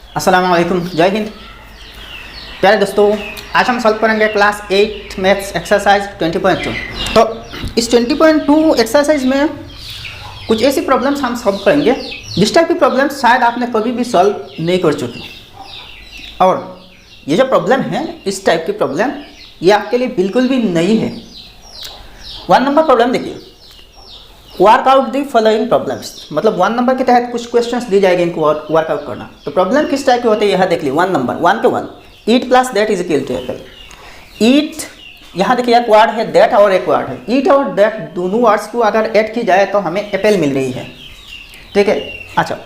अस्सलाम वालेकुम, जय हिंद। प्यारे दोस्तों, आज हम सॉल्व करेंगे क्लास 8 मैथ्स एक्सरसाइज 20.2। तो इस 20.2 एक्सरसाइज में कुछ ऐसी प्रॉब्लम्स हम सॉल्व करेंगे जिस टाइप की प्रॉब्लम्स शायद आपने कभी भी सॉल्व नहीं कर चुके। और ये जो प्रॉब्लम है, इस टाइप की प्रॉब्लम ये आपके लिए बिल्कुल भी नई है। 1 नंबर प्रॉब्लम देखिए, वर्कआउट दी फॉलोइंग प्रॉब्लम्स, मतलब 1 नंबर के तहत कुछ क्वेश्चंस दी जाएगी, इनको वर्कआउट करना। तो प्रॉब्लम किस टाइप के होते हैं यह देख लीजिए। 1 नंबर 1 के 1 eat plus that is equal to apple. Eat, यहाँ देखिए एक वर्ड है दैट और एक वर्ड है ईट, और दैट दोनों वर्ड्स को अगर ऐड की जाए तो हमें एप्पल मिल रही है। ठीक है, अच्छा,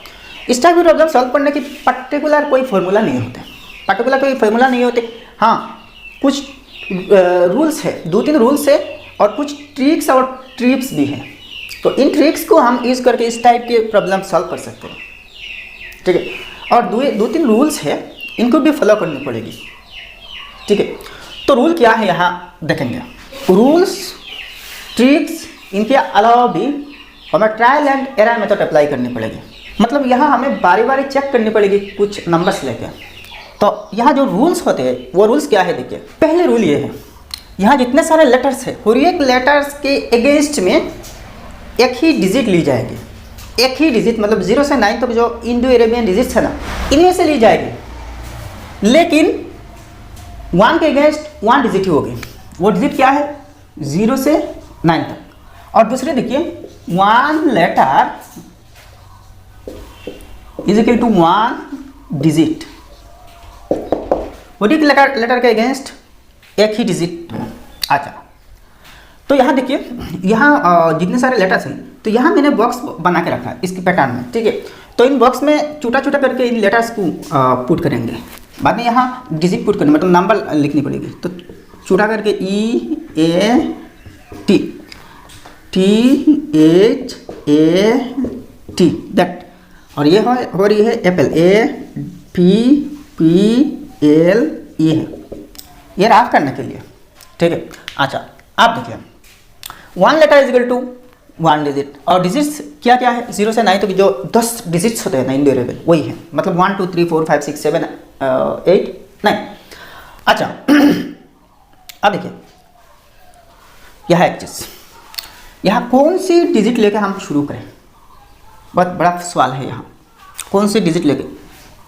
इस टाइप की प्रॉब्लम सॉल्व करने की पर्टिकुलर कोई फॉर्मूला नहीं होते, हाँ कुछ रूल्स है, 2-3 रूल्स है और कुछ ट्रिक्स और टिप्स भी हैं। तो इन ट्रिक्स को हम यूज़ करके इस टाइप के प्रॉब्लम सॉल्व कर सकते हैं। ठीक है, और 2-3 रूल्स है, इनको भी फॉलो करनी पड़ेगी। ठीक है, तो रूल क्या है यहाँ देखेंगे। रूल्स, ट्रिक्स, इनके अलावा भी हमें trial and error method apply करनी पड़ेगी। मतलब यहाँ हमें बारी बारी चेक करनी पड़ेगी कुछ नंबर्स लेके। तो यहाँ जो रूल्स होते हैं वो रूल्स क्या है देखिए। पहले रूल ये है, यहाँ जितने सारे लेटर्स है हर एक लेटर्स के अगेंस्ट में एक ही डिजिट ली जाएगी। एक ही डिजिट मतलब 0 से 9 तक जो इंडो अरेबियन डिजिट्स है ना, इनमें से ली जाएगी। लेकिन 1 के अगेंस्ट 1 डिजिट ही होगी। वो डिजिट क्या है? 0 से 9 तक। और दूसरे देखिए, 1 letter is equal to 1 digit. वो लेटर के अगेंस्ट एक ही डिजिट। अच्छा, तो यहाँ देखिए, यहाँ जितने सारे लेटर्स हैं तो यहाँ मैंने बॉक्स बना के रखा है इसकी पैटर्न में। ठीक है, तो इन बॉक्स में छोटा छोटा करके इन लेटर्स को पुट करेंगे। बाद में यहाँ डिजिट पुट करने मतलब नंबर लिखनी पड़ेगी। तो छोटा करके EAT THAT दैट, और ये हो रही है एप्पल, APPLE है, ये राफ करने के लिए। ठीक है, अच्छा आप देखिए, 1 letter is equal to 1 digit, और डिजिट्स क्या क्या है 0 से 9 तक जो 10 डिजिट्स होते हैं ना इंडिविजुअल, वही है। मतलब 1 2 3 4 5 6 7 8 9। अच्छा अब देखिए, यह एक चीज़, यहाँ कौन सी डिजिट लेके हम शुरू करें, बहुत बड़ा सवाल है। यहाँ कौन सी डिजिट लेके,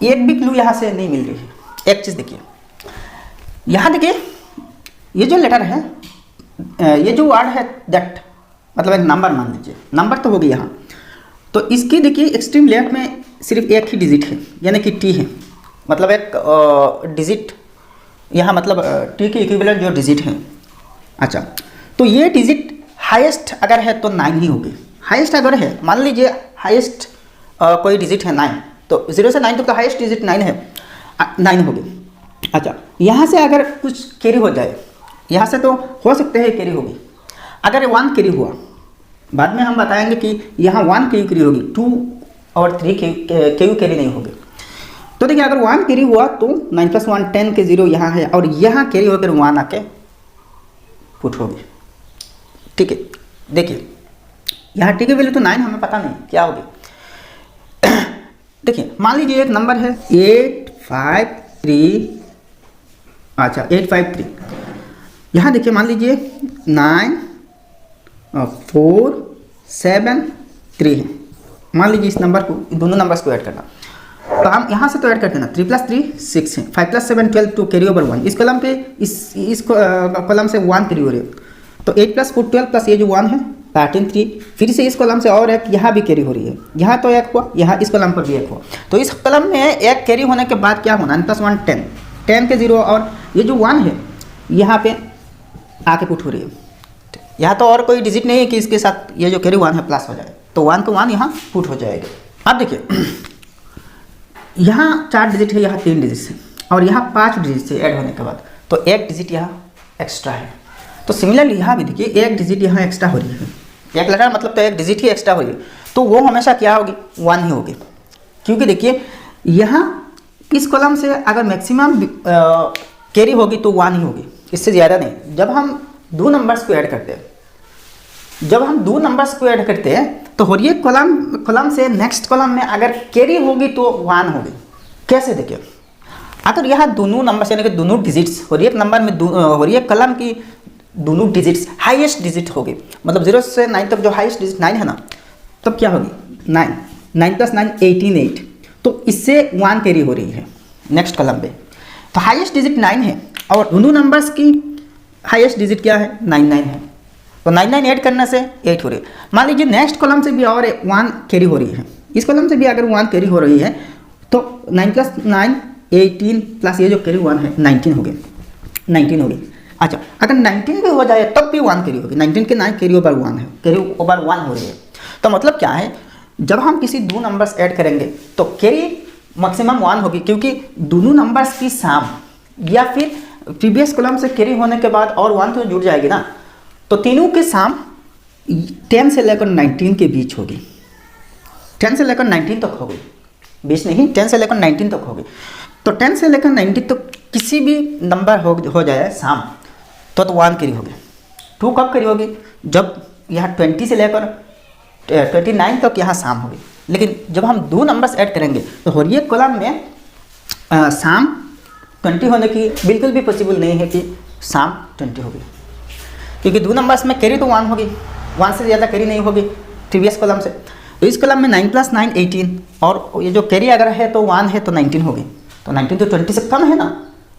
एक भी क्लू यहाँ से नहीं मिल रही है। एक चीज़ देखिए, यहाँ देखिए, ये जो लेटर है, ये जो वर्ड है दैट, मतलब एक नंबर मान लीजिए, नंबर तो होगी यहाँ। तो इसकी देखिए एक्सट्रीम लेफ्ट में सिर्फ एक ही डिजिट है, यानी कि T है, मतलब एक डिजिट यहाँ, मतलब T के इक्विवेलेंट जो डिजिट है। अच्छा, तो ये डिजिट हाईएस्ट अगर है तो 9 ही होगी। हाईएस्ट अगर है, मान लीजिए हाईएस्ट कोई डिजिट है 9, तो 0 से 9 तक तो हाईएस्ट डिजिट 9 है, 9 होगी। अच्छा, यहाँ से अगर कुछ कैरी हो जाए, यहाँ से तो हो सकते हैं कैरी होगी। अगर 1 कैरी हुआ, बाद में हम बताएंगे कि यहाँ 1 कैरी होगी, 2 और 3 कैरी नहीं होगी। तो देखिए, अगर 1 कैरी हुआ तो 9 + 1 10 के 0 यहाँ है, और यहाँ कैरी होकर 1 आके पुट होगी। ठीक है, देखिए यहाँ T की वैल्यू तो 9, हमें पता नहीं क्या होगी। देखिए, मान लीजिए एक नंबर है 853। अच्छा 853, यहाँ देखिए, मान लीजिए 9 4 7 3 है। मान लीजिए इस नंबर को, दोनों नंबर्स को ऐड करना, तो हम यहाँ से तो ऐड कर देना। 3 + 3 6 है, 5 + 7 12 2 कैरी ओवर 1। इस कॉलम पे इस कॉलम से 1 कैरी हो रही है, तो 8 + 4 12 प्लस ये जो 1 है 13 3। फिर से इस कॉलम से और एक यहाँ भी कैरी हो रही है, यहाँ तो एक हुआ, यहाँ इस कॉलम पर भी एक हुआ। तो इस कॉलम में एक कैरी होने के बाद क्या होना, 9 + 1 10, 10 के 0, और ये जो 1 है यहाँ पे आके पुट हो रही है। यहाँ तो और कोई डिजिट नहीं है कि इसके साथ ये जो कैरी 1 है प्लस हो जाए, तो 1 को 1 यहाँ पुट हो जाएगा। अब देखिए, यहाँ 4 डिजिट है, यहाँ 3 डिजिट है, और यहाँ 5 डिजिट से ऐड होने के बाद तो एक डिजिट यहाँ एक्स्ट्रा है। तो सिमिलरली यहाँ भी देखिए, एक डिजिट यहाँ एक्स्ट्रा हो रही है, एक लेटर मतलब तो एक डिजिट ही एक्स्ट्रा हो रही है, तो वो हमेशा क्या होगी, 1 ही होगी। क्योंकि देखिए, यहाँ इस कॉलम से अगर मैक्सिमम कैरी होगी तो 1 ही होगी, इससे ज़्यादा नहीं। जब हम 2 नंबर्स को ऐड करते हैं, तो हर एक कॉलम से नेक्स्ट कॉलम में अगर कैरी होगी तो 1 होगी। कैसे देखिए, अगर यहाँ दोनों नंबर यानी कि दोनों डिजिट्स और एक नंबर में और एक कलम की दोनों डिजिट्स हाईएस्ट डिजिट होगी, मतलब 0 से 9 तक जो हाईएस्ट डिजिट 9 है ना, तब क्या होगी 9, 9 + 9 18 8, तो इससे 1 कैरी हो रही है नेक्स्ट कलम पे। तो हाईएस्ट डिजिट 9 है और दोनों नंबर्स की हाईएस्ट डिजिट क्या है 99 है, तो 99 ऐड करने से 8 हो रही है। मान लीजिए नेक्स्ट कॉलम से भी और 1 कैरी हो रही है, इस कॉलम से भी अगर 1 कैरी हो रही है तो 9 + 9 18 प्लस ये जो कैरी 1 है 19 हो गई, 19 हो गई। अच्छा, अगर 19 भी हो जाए तब भी 1 कैरी होगी, 19 के 9 कैरी ओवर 1 है, कैरी ओवर 1 हो रही है। तो मतलब क्या है, जब हम किसी दो नंबर्स ऐड करेंगे तो कैरी मैक्सिमम 1 होगी, क्योंकि दोनों नंबर्स की सम या फिर प्रीवियस कॉलम से कैरी होने के बाद और 1 तो जुड़ जाएगी ना, तो तीनों के सम 10 से लेकर 19 के बीच होगी, 10 से लेकर 19 तक होगी, 20 नहीं 10 से लेकर 19 तक होगी। तो 10 से लेकर 19 तक किसी भी नंबर हो जाए सम तो 1 कैरी होगी। 2 कब कैरी होगी, जब यहाँ 20 से लेकर 29 तक यहाँ सम होगी। लेकिन जब हम दो नंबर्स ऐड करेंगे तो हर एक कॉलम में सम 20 होने की बिल्कुल भी पॉसिबल नहीं है कि सम 20 होगी, क्योंकि दो नंबर्स में कैरी तो 1 होगी, 1 से ज़्यादा कैरी नहीं होगी प्रीवियस कॉलम से। तो इस कॉलम में 9 + 9 18 और ये जो कैरी अगर है तो 1 है तो 19 होगी, तो 19 तो 20 से कम है ना,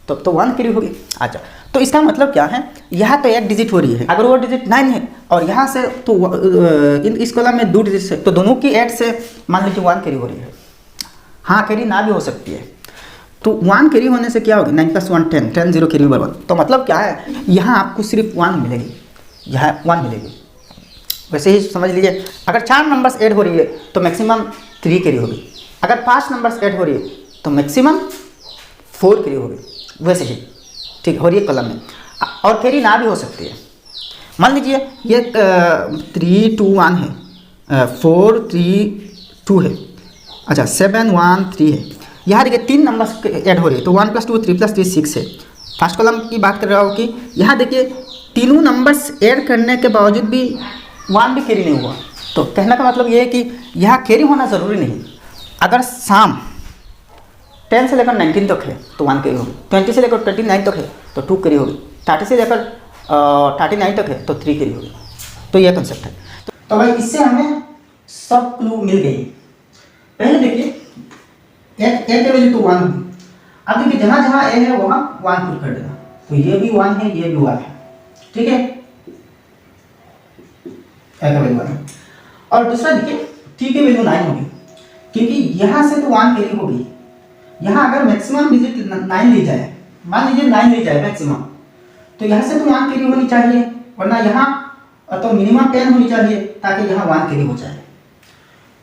तब तो 1 कैरी होगी। अच्छा, तो इसका मतलब क्या है, यहाँ तो एक डिजिट हो रही है, अगर वो डिजिट 9 है और यहाँ से तो इस कॉलम में 2 डिजिट है, तो दोनों की ऐड से मान लीजिए 1 कैरी हो रही है। हाँ, कैरी ना भी हो सकती है, तो 1 कैरी होने से क्या होगी 9 + 1 10, 10 0 कैरी ओवर 1। तो मतलब क्या है, यहाँ आपको सिर्फ 1 मिलेगी, यहाँ 1 मिलेगी। वैसे ही समझ लीजिए, अगर 4 नंबर्स ऐड हो रही है तो मैक्सिमम 3 कैरी होगी, अगर 5 नंबर्स ऐड हो रही है तो मैक्सिमम 4 कैरी होगी। वैसे ही ठीक हो रही है कॉलम में, और कैरी ना भी हो सकती है। मान लीजिए ये 3 2 1 है, 4 3 2 है, अच्छा 7 1 3 है। यहाँ देखिए 3 नंबर्स ऐड हो रही है, तो 1 + 2 3 + 3 6 है। फर्स्ट कॉलम की बात कर रहा हूँ कि यहाँ देखिए तीनों नंबर्स ऐड करने के बावजूद भी 1 भी कैरी नहीं हुआ। तो कहने का मतलब ये है कि यहाँ कैरी होना ज़रूरी नहीं। अगर सम 10 से लेकर 19 तक है तो 1 कैरी होगी, 20 से लेकर 29 तक है तो 2 कैरी होगी, 30 से लेकर 39 तक है तो 3 कैरी होगी। तो यह कंसेप्ट है। तो भाई इससे हमें सब क्लू मिल गई। पहले देखिए ए के वैल्यू तो 1 होगी। अब देखिए जहाँ जहाँ ए है वहाँ 1 पुट कर देना, तो ये भी 1 है, ये भी 1 है, ठीक है, ए का वैल्यू 1 है। और दूसरा देखिए टी की वैल्यू 9 होगी, क्योंकि यहाँ से तो 1 कैरी होगी। यहाँ अगर मैक्सिमम डिजिट 9 ली जाए, मान लीजिए 9 ली जाए मैक्सिमम, तो यहाँ से तो 1 कैरी होनी चाहिए, वरना यहाँ तो मिनिमम 10 होनी चाहिए ताकि यहाँ 1 कैरी हो जाए।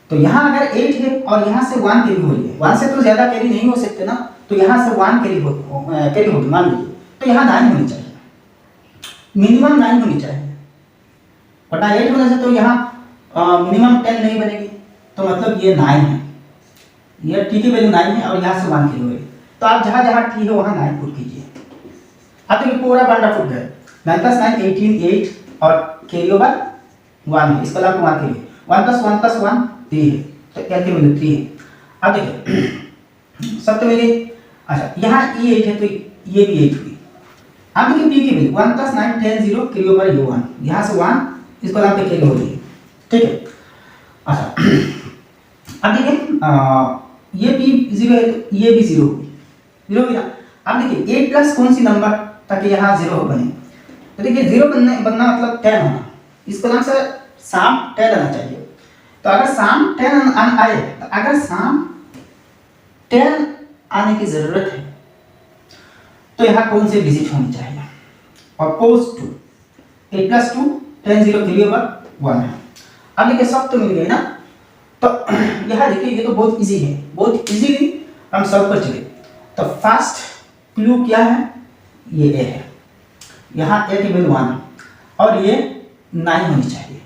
तो यहाँ अगर 8 है और यहाँ से 1 कैरी हो रही है, 1 से तो ज़्यादा कैरी नहीं हो सकते ना, तो यहाँ से 1 कैरी होगी मान लीजिए, तो यहाँ 9 होनी चाहिए, मिनिमम 9 होनी चाहिए, वरना 8 होने से तो यहाँ मिनिमम 10 नहीं बनेगी। तो मतलब ये 9 है, ये टी की वैल्यू 9 है और यहाँ से 1 कैरी हो रही है। तो आप जहाँ जहाँ टी है वहाँ 9 पुट कीजिए। अब देखिए पूरा बंडा फुट गया, 9 + 9 18 8 और कैरी ओवर 1 है, इसको आपको 1 कैरी 1 + 1 + 1 3 है, तो एल की वैल्यू 3 है। अब देखिए सब तो मेरे, अच्छा यहाँ ई 8 है तो ये भी 8 हुई। अब देखिए पी की वैल्यू 1 + 9 10 0 कैरी ओवर 1, यहाँ से 1 इसको आप पे कैरी हो रही है, ठीक है। अच्छा अब देखिए ये पी 0 है तो ये भी 0 होगी, 0 होगी ना। अब देखिए 8 प्लस कौन सी नंबर ताकि यहाँ 0 बने, तो देखिए 0 बनना मतलब 10 होना, इस कॉलम से सम 10 आना चाहिए। तो अगर सम 10 आए, तो अगर सम 10 आने की जरूरत है तो यहाँ कौन सी डिजिट होनी चाहिए, अपोज टू 8 + 2 10 0 कैरी ओवर 1 है। अब देखिए सब तो मिल गए ना, तो यहाँ देखिए ये तो बहुत इजी है, बहुत इजीली हम सॉल्व कर चुके। तो फर्स्ट क्लू क्या है, ये ए है, यहाँ ए की वैल्यू 1 है और ये 9 होनी चाहिए,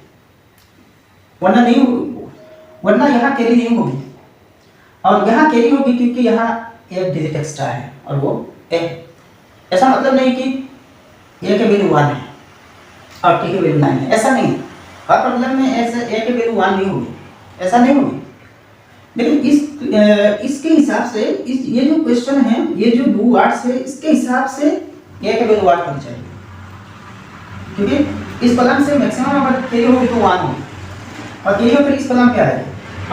वरना नहीं होगी, वरना यहाँ कैरी नहीं होगी, और यहाँ कैरी होगी क्योंकि यहाँ एक डिजिट एक्स्ट्रा है और वो ए है। ऐसा मतलब नहीं कि ए की वैल्यू 1 है और टी की वैल्यू 9 है, ऐसा नहीं। हर प्रॉब्लम में ऐसे ए की वैल्यू 1 नहीं होगी, ऐसा नहीं होगी। लेकिन इसके हिसाब से ये जो क्वेश्चन है, ये जो दो वर्ड्स है, इसके हिसाब से ये के वैल्यू 8 होनी चाहिए, क्योंकि इस कॉलम से मैक्सिमम अगर कैरी होगी तो 1 होगी और कैरी होकर इस कॉलम पे आएगी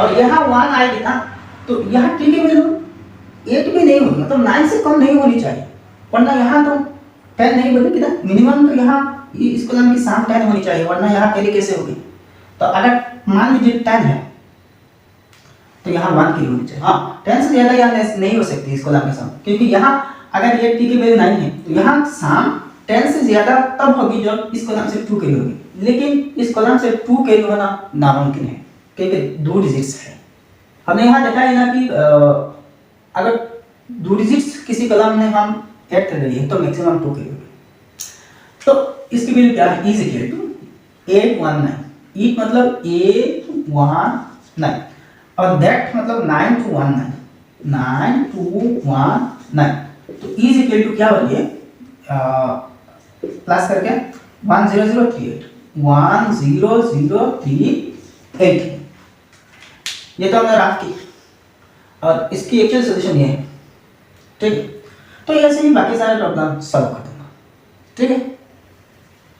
और यहाँ 1 आएगी ना, तो यहाँ टी की वैल्यू 8 भी नहीं होगी, मतलब 9 से कम नहीं होनी चाहिए, वरना यहाँ तो 10 नहीं बनेगी ना, मिनिमम तो यहाँ इस कॉलम की शाम 10 होनी चाहिए, वरना यहाँ कैरी कैसे होगी। तो अगर मान लीजिए 10 है तो यहाँ 1 की होनी चाहिए। हाँ, 10 से ज़्यादा यहाँ नहीं हो सकती इस कॉलम के साथ, क्योंकि यहाँ अगर ये टी की वैल्यू 9 है तो यहाँ शाम 10 से ज़्यादा तब होगी जब इस कॉलम से 2 कैरी होगी, लेकिन इस कॉलम से 2 कैरी होना नामुमकिन है, क्योंकि 2 डिजिट्स है। हमने यहाँ देखा है ना कि अगर 2 डिजिट्स किसी कॉलम में हम ऐड कर रही है तो मैक्सिमम 2 कैरी होगी। तो इसकी वैल्यू क्या है, इज इक्वल टू 819, ईट मतलब 819 और दैट मतलब 9219, 9219, तो इज इक्वल टू क्या हो रही है, प्लस करके 10038, 10038, ये तो हमने रख की और इसकी एक्चुअल सोल्यूशन ये है, ठीक। तो ऐसे ही बाकी सारे प्रॉब्लम सॉल्व कर दूंगा, ठीक है।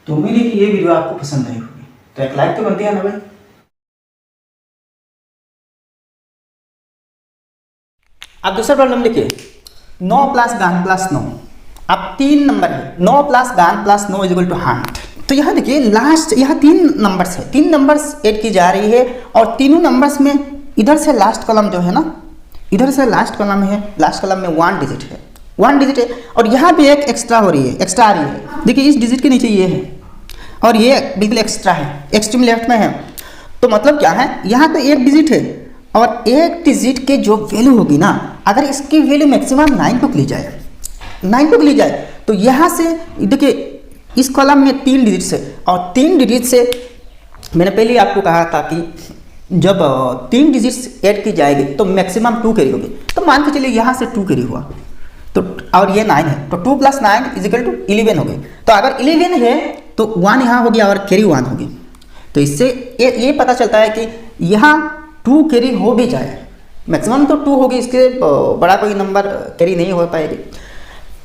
तो उम्मीद है कि ये वीडियो आपको पसंद आई होगी, तो एक लाइक तो बनती है ना भाई। अब दूसरा प्रॉब्लम देखिए, 9 प्लस गान प्लस 9, अब 3 नंबर है, 9 प्लस गान प्लस 9 इज इक्वल टू 100। तो यहाँ देखिए लास्ट, यहाँ 3 नंबर्स है, 3 नंबर्स ऐड की जा रही है और तीनों नंबर्स में इधर से लास्ट कॉलम जो है ना, इधर से लास्ट कॉलम है, लास्ट कॉलम में 1 डिजिट है, 1 डिजिट है और यहाँ भी एक एक्स्ट्रा हो रही है, एक्स्ट्रा आ रही है। देखिए इस डिजिट के नीचे ये है और ये बिल्कुल एक्स्ट्रा है, एक्सट्रीम लेफ्ट में है। तो मतलब क्या है, यहाँ तो एक डिजिट है और एक डिजिट के जो वैल्यू होगी ना, अगर इसकी वैल्यू मैक्सिमम 9 तक ली जाए, 9 तक ली जाए, तो यहाँ से देखिए इस कॉलम में 3 डिजिट से, और 3 डिजिट से मैंने पहले ही आपको कहा था कि जब 3 डिजिट्स ऐड की जाएगी तो मैक्सिमम 2 कैरी होगी। तो मान के चलिए यहाँ से 2 कैरी हुआ तो, और ये 9 है, तो 2 प्लस 9 इज इक्वल टू 11 हो गई। तो अगर 11 है तो 1 यहाँ हो गया और कैरी 1 होगी। तो इससे ये पता चलता है कि यहाँ 2 कैरी हो भी जाए, मैक्सिमम तो 2 होगी, इसके बड़ा कोई नंबर कैरी नहीं हो पाएगी।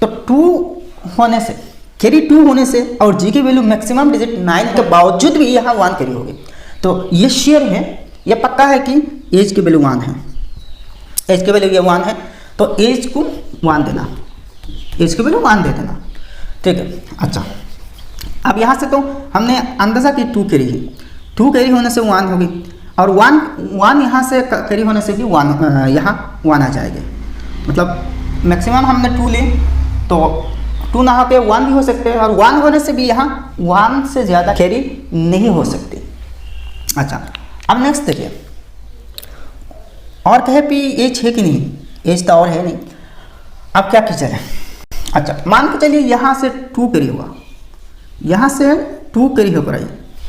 तो 2 होने से, कैरी 2 होने से और जी की वैल्यू मैक्सिमम डिजिट 9 के बावजूद भी यहाँ 1 कैरी होगी। तो ये श्योर है, ये पक्का है कि एज की वैल्यू 1 है, एज की वैल्यू ये 1 है, तो एज को 1 देना, एज की वैल्यू 1 दे देना, ठीक है। अच्छा, अब यहाँ से तो हमने अंदाजा की 2 कैरी है, 2 कैरी होने से 1 होगी और 1 यहाँ से कैरी होने से भी 1 यहाँ 1 आ जाएगी। मतलब मैक्सिमम हमने 2 ली तो 2 ना होकर 1 भी हो सकते हैं और 1 होने से भी यहाँ 1 से ज़्यादा कैरी नहीं हो सकती। अच्छा, अब नेक्स्ट देखिए, और कहे भी एज है कि नहीं, एज तो और है नहीं, अब क्या की जाए। अच्छा, मान के चलिए यहाँ से 2 कैरी हुआ, यहाँ से 2 कैरी होकर आई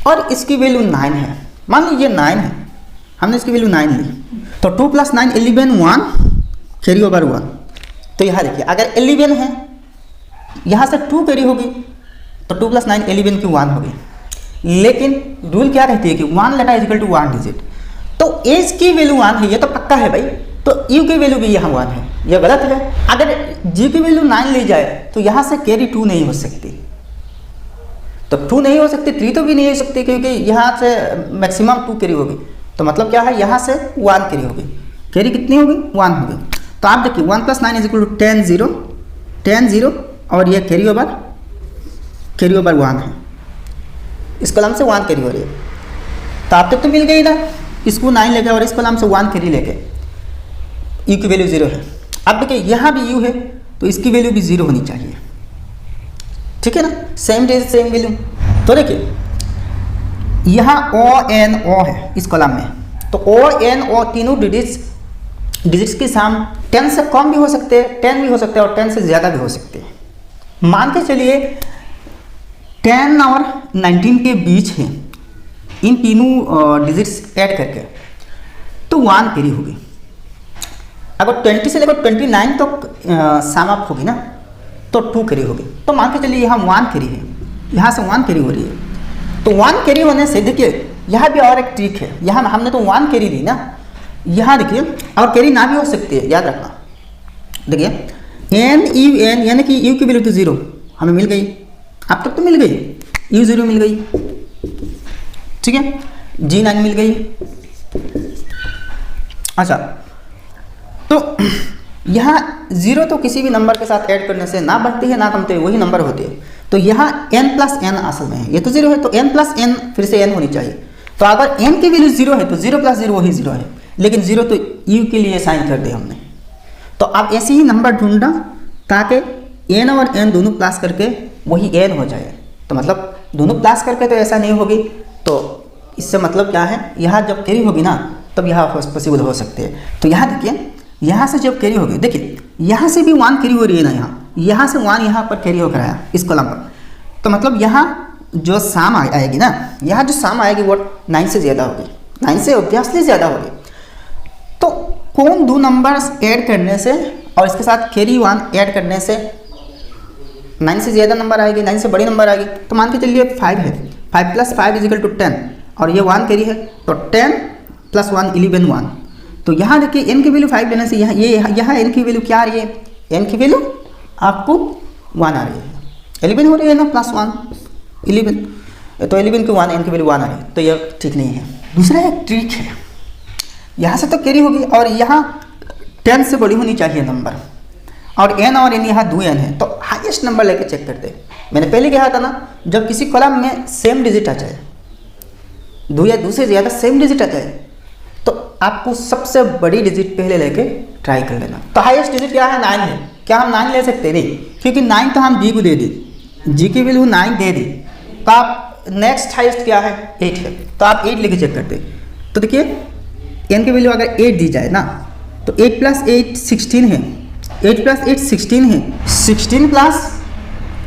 और इसकी वैल्यू 9 है, मान लीजिए 9 है, हमने इसकी वैल्यू 9 ली, तो 2 प्लस 9 11, 1 कैरी ओवर 1। तो यहाँ देखिए अगर 11 है, यहाँ से 2 कैरी होगी तो 2 प्लस 9 11 की 1 होगी, लेकिन रूल क्या कहती है कि 1 letter is equal to 1 digit. तो एज की वैल्यू 1 है, ये तो पक्का है भाई, तो यू की वैल्यू भी यहाँ 1 है, ये गलत है। अगर जी की वैल्यू 9 ली जाए तो यहाँ से कैरी 2 नहीं हो सकती, तो 2 नहीं हो सकती, 3 तो भी नहीं हो सकती, क्योंकि यहाँ से मैक्सिमम 2 कैरी होगी। तो मतलब क्या है, यहाँ से 1 कैरी होगी, कैरी कितनी होगी, 1 होगी। तो आप देखिए 1 प्लस 9 इज इक्वल टू 10 0, 10 0 और ये कैरी ओवर 1 है, इस कलम से 1 कैरी हो रही है। तो आप तक तो मिल गई ना, इसको 9 लेके और इस कलम से 1 कैरी लेके यू की वैल्यू 0 है। अब देखिए यहाँ भी यू है तो इसकी वैल्यू भी 0 होनी चाहिए, ठीक है ना, सेम डेज सेम वैल्यू। तो देखिए यहाँ O है इस कॉलम में, तो O तीनों डिजिट्स के साम 10 से कम भी हो सकते हैं, 10 भी हो सकते हैं और 10 से ज़्यादा भी हो सकते हैं। मान के चलिए 10 और 19 के बीच है, इन तीनों डिजिट्स ऐड करके तो 1 कैरी होगी। अगर 20 से लेकर 29 तक सम अप होगी ना तो 2 कैरी होगी। तो मान के चलिए यहाँ 1 कैरी है, यहाँ से 1 कैरी हो रही है। तो 1 कैरी होने से देखिए यहाँ भी और एक ट्रिक है, यहाँ हमने तो 1 कैरी ली ना, यहाँ देखिए और कैरी ना भी हो सकती है, याद रखना। देखिए एन यू एन यानी कि यू की वैल्यू तो 0 हमें मिल गई, अब तक तो मिल गई, यू 0 मिल गई, ठीक है, जी 9 मिल गई। अच्छा तो यहाँ 0 तो किसी भी नंबर के साथ ऐड करने से ना बढ़ती है ना कमती है, वही नंबर होती है। तो यहाँ n प्लस एन असल में है, ये तो 0 है तो n प्लस एन फिर से n होनी चाहिए। तो अगर n की वैल्यू 0 है तो 0 प्लस 0 वही 0 है, लेकिन 0 तो u के लिए साइन कर दिया हमने। तो अब ऐसे ही नंबर ढूंढना ताकि n और n दोनों प्लस करके वही n हो जाए। तो मतलब दोनों प्लस करके तो ऐसा नहीं होगी, तो इससे मतलब क्या है, यहाँ जब कैरी होगी ना तब यहाँ पॉसिबल हो सकते हैं। तो यहाँ देखिए यहाँ से जब कैरी होगी, देखिए यहाँ से भी 1 कैरी हो रही है ना, यहाँ से 1 यहाँ पर कैरी होकर आया इस कॉलम पर। तो मतलब यहाँ जो साम आएगी ना, यहाँ जो साम आएगी वो 9 से ज़्यादा होगी, 9 से ऑब्वियसली ज़्यादा होगी। तो कौन दो नंबर्स ऐड करने से और इसके साथ कैरी 1 ऐड करने से 9 से ज़्यादा नंबर आएगी, 9 से बड़ी नंबर आएगी। तो मान के चलिए 5 है, 5 प्लस 5 इज इक्वल टू 10 और ये 1 कैरी है, तो 10 प्लस 1 11 1। तो यहाँ देखिए n की वैल्यू 5 लेने से यहाँ n की वैल्यू क्या आ रही है, n की वैल्यू आपको 1 आ रही है, 11 हो रही है ना, प्लस 1 11, तो 11 की 1 n की वैल्यू 1 आ रही है, तो ये ठीक नहीं है। दूसरा एक ट्रिक है, यहाँ से तो कैरी होगी और यहाँ 10 से बड़ी होनी चाहिए नंबर, और n और n यहाँ 2n है, तो हाईएस्ट नंबर लेके चेक करते हैं। मैंने पहले कहा था ना, जब किसी कॉलम में सेम डिजिट आ जाए, 2 या 2 से ज़्यादा सेम डिजिट आ जाए, तो आपको सबसे बड़ी डिजिट पहले लेके ट्राई कर लेना। तो हाईएस्ट डिजिट क्या है, 9 है। क्या हम 9 ले सकते नहीं, क्योंकि 9 तो हम जी को दे दी, जी की वैल्यू 9 दे दी, तो आप नेक्स्ट हाईएस्ट क्या है, 8 है, तो आप 8 लेके चेक करते। तो देखिए n की वैल्यू अगर 8 दी जाए ना, तो 8 प्लस 8 16 है, 8 प्लस 8 16 है, 16 प्लस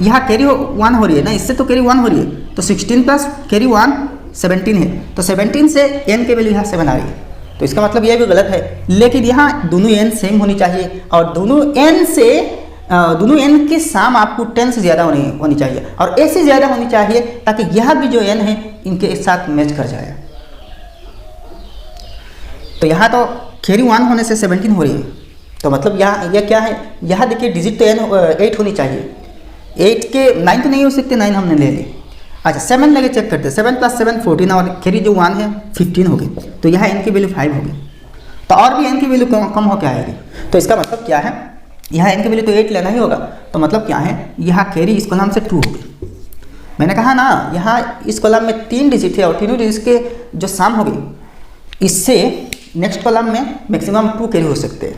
यहाँ कैरी 1 हो रही है ना, इससे तो कैरी 1 हो रही है, तो 16 प्लस कैरी 1 17 है, तो 17 से n की वैल्यू यहाँ 7 आ रही है। तो इसका मतलब यह भी गलत है, लेकिन यहाँ दोनों n सेम होनी चाहिए और दोनों n की साम आपको 10 से ज़्यादा होनी चाहिए और ऐसे ज़्यादा होनी चाहिए ताकि यह भी जो n है इनके साथ मैच कर जाए। तो यहाँ तो कैरी 1 होने से 17 हो रही है, तो मतलब यहाँ यह क्या है, यहाँ देखिए डिजिट तो 8 होनी चाहिए, 8 के 9 तो नहीं हो सकते, 9 हमने ले ली। अच्छा 7 लेके चेक करते हैं, 7 प्लस 7 14 और कैरी जो 1 है 15 होगी, तो यहाँ n की वैल्यू 5 होगी, तो और भी n की वैल्यू कम होकर आएगी। तो इसका मतलब क्या है, यहाँ n की वैल्यू तो 8 लेना ही होगा, तो मतलब क्या है, यहाँ कैरी इस कॉलम से 2 होगी। मैंने कहा ना यहाँ इस कॉलम में 3 डिजिट है और तीनों डिजिट के जो सम होगी, इससे नेक्स्ट कॉलम में मैक्सिमम 2 कैरी हो सकते हैं।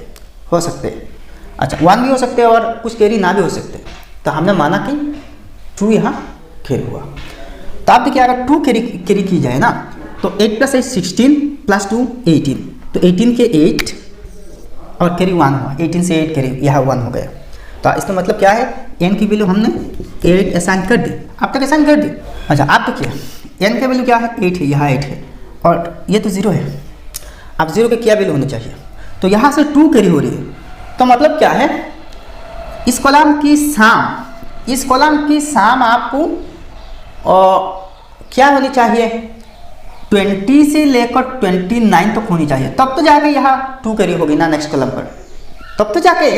अच्छा 1 भी हो सकते हैं और कुछ कैरी ना भी हो सकते, तो हमने माना कि 2 यहाँ कैरी हुआ। तो आप देखिए अगर 2 कैरी की जाए ना, तो 8 प्लस 8 16 प्लस 2 18, तो 18 के 8 और कैरी 1 हुआ, 18 से 8 कैरी यहाँ 1 हो गया। तो इसका मतलब क्या है, n की वैल्यू हमने 8 असाइन कर दी, अब तक असाइन कर दी। अच्छा आप देखिए n की वैल्यू क्या है, 8 है, यहाँ 8 है और ये तो 0 है। अब 0 के क्या वैल्यू होनी चाहिए, तो यहाँ से 2 कैरी हो रही है, तो मतलब क्या है, इस कॉलम की साम आपको क्या होनी चाहिए, 20 से लेकर 29 तक होनी चाहिए, तब तो जाके यहाँ 2 कैरी होगी ना नेक्स्ट कॉलम पर, तब तो जाके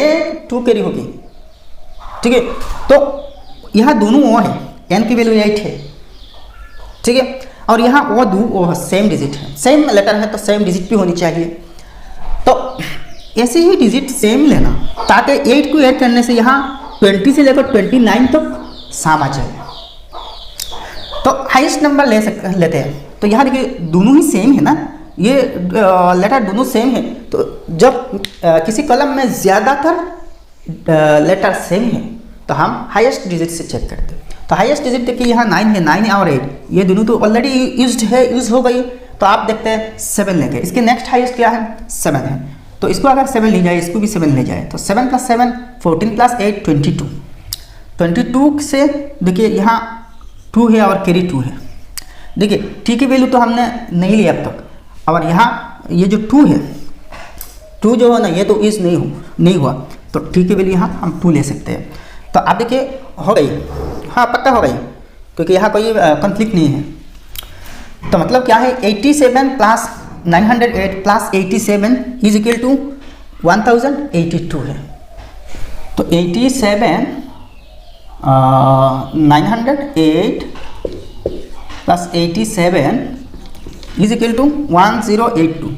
2 कैरी होगी, ठीक है। तो यहाँ दोनों वो है, n की वैल्यू 8 है, ठीक है, और यहाँ वो सेम डिजिट है, सेम लेटर है, तो सेम डिजिट भी होनी चाहिए। तो ऐसे ही डिजिट सेम लेना ताकि 8 को ऐड करने से यहाँ 20 से लेकर 29 तक साम आ जाए, तो हाईएस्ट नंबर लेते हैं। तो यहाँ देखिए दोनों ही सेम है ना, ये लेटर दोनों सेम है, तो जब किसी कॉलम में ज़्यादातर लेटर सेम है तो हम हाईएस्ट डिजिट से चेक करते हैं। तो हाईएस्ट डिजिट देखिए यहाँ 9 है, 9 और 8 ये दोनों तो ऑलरेडी यूज हो गई, तो आप देखते हैं 7 लेंगे, इसके नेक्स्ट हाईएस्ट क्या है, 7 है, तो इसको अगर 7 ले जाए, इसको भी 7 ले जाए, तो 7 प्लस 7 14 प्लस 8 22 से देखिए यहाँ 2 है और कैरी 2 है। देखिए t की वैल्यू तो हमने नहीं ली अब तक, और यहाँ ये जो 2 है, 2 जो है ना ये तो इस नहीं हुआ, तो t की वैल्यू यहाँ हम 2 ले सकते हैं। तो आप देखिए हो गई, हाँ पक्का हो गई, क्योंकि यहाँ कोई कॉन्फ्लिक्ट नहीं है। तो मतलब क्या है 87 plus 908 plus 87 is equal to 1082 है। तो 87 908 प्लस 87 इज इक्वल टू 1082।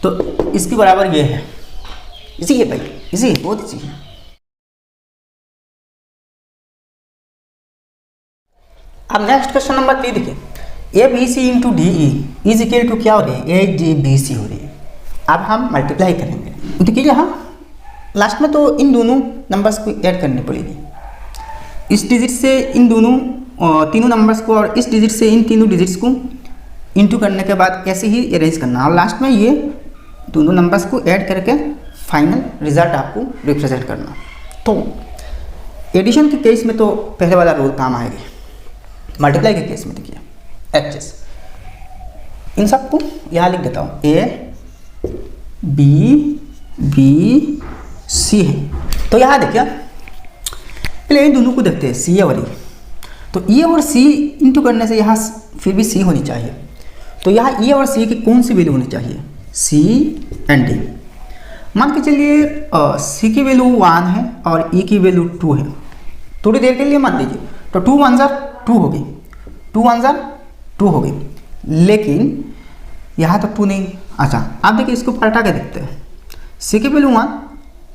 तो इसके बराबर ये है, इसी है भाई, इसी है, बहुत इसी है। अब नेक्स्ट क्वेश्चन नंबर 3 देखिए, A B C into D E is equal to क्या हो रही है, ए डी बी सी हो रही है। अब हम मल्टीप्लाई करेंगे, देखिए यहाँ लास्ट में तो इन दोनों नंबर्स को ऐड करनी पड़ेगी, इस डिजिट से इन दोनों तीनों नंबर्स को और इस डिजिट से इन तीनों डिजिट्स को इंटू करने के बाद ऐसे ही अरेंज करना, और लास्ट में ये दोनों नंबर्स को ऐड करके फाइनल रिजल्ट आपको रिप्रेजेंट करना। तो एडिशन के केस में तो पहले वाला रूल काम आएगी, मल्टीप्लाई के केस में देखिए एच इन सबको यहाँ लिख देता हूँ, ए बी बी सी है। तो यहाँ देखिए पहले इन दोनों को देखते हैं, सी और ई। तो ई और सी इंटू करने से यहाँ फिर भी सी होनी चाहिए। तो यहाँ ई और सी की कौन सी वैल्यू होनी चाहिए, सी एंड डी। मान के चलिए सी की वैल्यू 1 है और ई की वैल्यू 2 है। थोड़ी देर के लिए मान लीजिए, तो 2 1 2 हो गई, 2 1 2 हो गई, लेकिन यहाँ तो 2 नहीं। अच्छा आप देखिए इसको पलटा के देखते हैं, सी की वैल्यू 1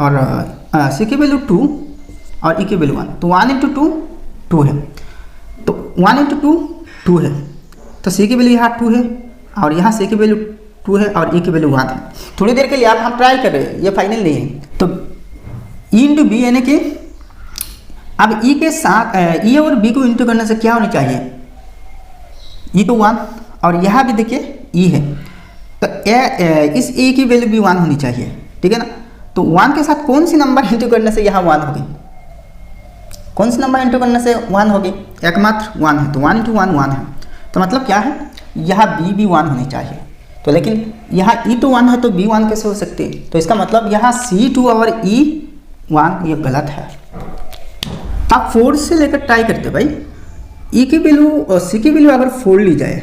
और सी की वैल्यू 2 और ई की वैल्यू 1, तो 1 × 2 2 है, तो 1 × 2 2 है, तो सी की वैल्यू यहाँ 2 है और यहाँ सी की वैल्यू 2 है और ई की वैल्यू 1 है। थोड़ी देर के लिए आप हम ट्राई कर रहे हैं, ये फाइनल नहीं है। तो ई इंटू बी यानी कि अब ई के साथ ई और बी को इंटू करने से क्या होनी चाहिए, ई तो 1 और यहाँ भी देखिए ई है, तो इस ए की वैल्यू भी 1 होनी चाहिए, ठीक है ना। तो 1 के साथ कौन सी नंबर इंटू करने से यहाँ 1 होगी, कौन सी नंबर इंटू करने से 1 होगी, एकमात्र 1 है, तो 1 × 1 1 है। तो मतलब क्या है, यहाँ बी भी 1 होनी चाहिए। तो लेकिन यहाँ ई तो 1 है तो बी 1 कैसे हो सकती है, तो इसका मतलब यहाँ C2 और ई 1 ये गलत है। आप 4 से लेकर ट्राई करते भाई, ई की वैल्यू और सी की वैल्यू अगर 4 ली जाए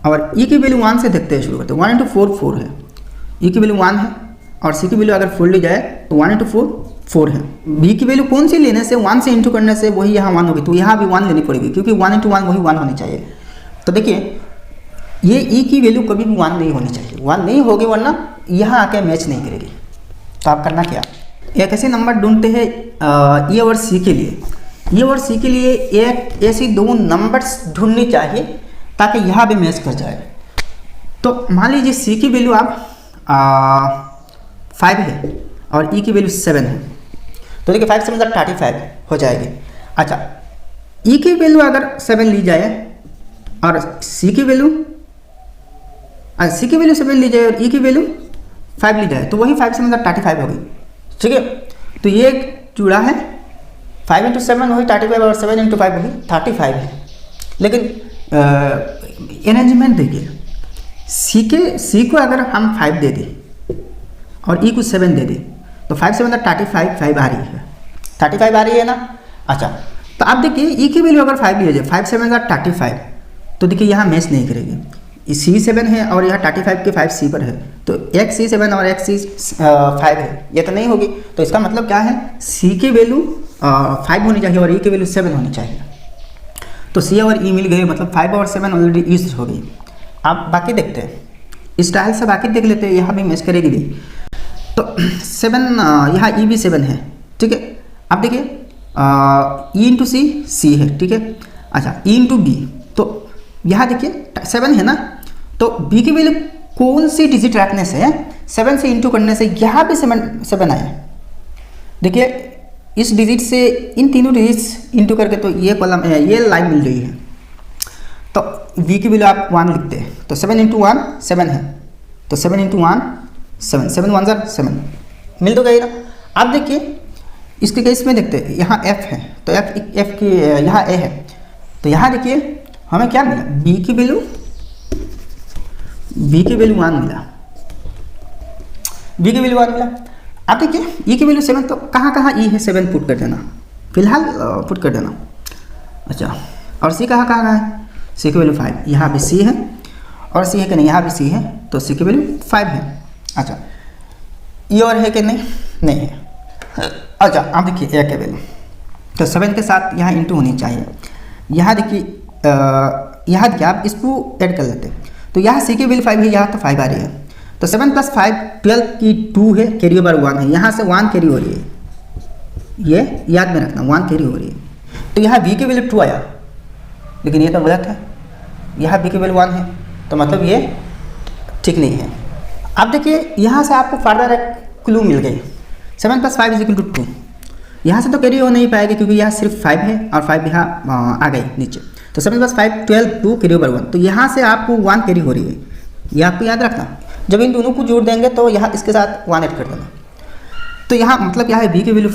और ई की वैल्यू 1 से देखते हैं, शुरू करते हैं। 1 × 4 4 है, ई की वैल्यू 1 है और सी की वैल्यू अगर 4 ली जाए तो 1 × 4 4 है। बी की वैल्यू कौन सी लेने से, 1 से इंटू करने से वही यहाँ 1 होगी, तो यहाँ भी 1 लेनी पड़ेगी क्योंकि 1 × 1 वही 1 होनी चाहिए। तो देखिए ये ई की वैल्यू कभी भी 1 नहीं होनी चाहिए, 1 नहीं होगी वरना यहाँ आके मैच नहीं करेगी। तो आप करना क्या, एक ऐसे नंबर ढूंढते हैं ई और सी के लिए, ई और सी के लिए एक ऐसी 2 नंबर्स ढूंढनी चाहिए ताकि यहाँ भी मैच कर जाए। तो मान लीजिए सी की वैल्यू आप 5 है और ई की वैल्यू 7 है, तो देखिए 5 7 35 हो जाएगी। अच्छा ई की वैल्यू अगर 7 ली जाए और सी की वैल्यू 7 ली जाए और ई की वैल्यू 5 ली जाए, तो वही 5 7 35 होगी, ठीक है। तो ये एक जुड़ा है, 5 × 7 वही 35 और 7 × 5 वही 35 है। लेकिन अरेंजमेंट देखिए, सी को अगर हम 5 दे दें और ई को 7 दे दें तो 5 7 35 5 आ रही है, 35 आ रही है ना। अच्छा तो आप देखिए ई की वैल्यू अगर 5 लिया जाए, 5 7 35, तो देखिए यहाँ मैच नहीं करेगी, C7 है और यहाँ 35 के 5 सी पर है, तो एक C7 और एक C5 है, ये तो नहीं होगी। तो इसका मतलब क्या है, सी की वैल्यू 5 होनी चाहिए और ई की वैल्यू 7 होनी चाहिए। तो सी और ई मिल गए, मतलब 5 और 7 ऑलरेडी यूज हो गई। आप बाकी देखते हैं, इस स्टाइल से बाकी देख लेते हैं, यहाँ भी मैच करेगी भी। तो 7 यहाँ ई भी 7 है, ठीक है। आप देखिए ई × सी है, ठीक है। अच्छा ई × बी, तो यहाँ देखिए 7 है ना, तो बी की वैल्यू कौन सी डिजिट रखने से 7 से इंटू करने से यहाँ भी 7 आया। देखिए इस डिजिट से इन तीनों डिजिट्स इंटू करके तो ये कॉलम ये लाइन मिल रही है, तो v की वैल्यू आप 1 लिखते हैं, तो 7 × 1 7 है, तो 7 × 1 7 7 1 7 मिल तो गई ना। अब देखिए इसके केस में देखते हैं, यहाँ f है तो f की यहाँ a है, तो यहाँ देखिए हमें क्या मिला, b की वैल्यू 1 मिला, b की वैल्यू 1 मिला। अब देखिए e की वैल्यू 7, तो कहाँ कहाँ e है 7 पुट कर देना, फिलहाल पुट कर देना। अच्छा और c कहाँ है, c की वैल्यू 5, यहाँ भी c है और सी है कि नहीं, यहाँ भी सी है, तो सी की वैल्यू 5 है। अच्छा, ई और है कि नहीं, नहीं है। अच्छा, आप देखिए ए के वैल्यू, तो 7 के साथ यहाँ इंटू होनी चाहिए। यहाँ देखिए यहाँ देखिए आप इसको ऐड कर लेते हैं, तो यहाँ सी की वैल्यू 5 है, यहाँ तो 5 आ रही है, तो 7 + 5 12 की 2 है, कैरी ओवर 1 है, यहाँ से 1 कैरी हो रही है, ये याद में रखना, 1 कैरी हो रही है। तो यहाँ बी की वैल्यू 2 आया, लेकिन ये तो गलत है, यहाँ बी की वैल्यू 1 है, तो मतलब ये ठीक नहीं है। अब देखिए यहाँ से आपको फर्दर एक क्लू मिल गई, 7 + 5 = 2। यहाँ से तो कैरी हो नहीं पाएगी क्योंकि यहाँ सिर्फ 5 है और 5 यहाँ आ गई नीचे, तो 7 + 5 12 2 कैरी ओवर 1, तो यहाँ से आपको 1 कैरी हो रही है, ये आपको याद रखना। जब इन दोनों को जोड़ देंगे तो यहाँ इसके साथ 1 ऐड कर देना, तो यहाँ मतलब क्या है, बी की वैल्यू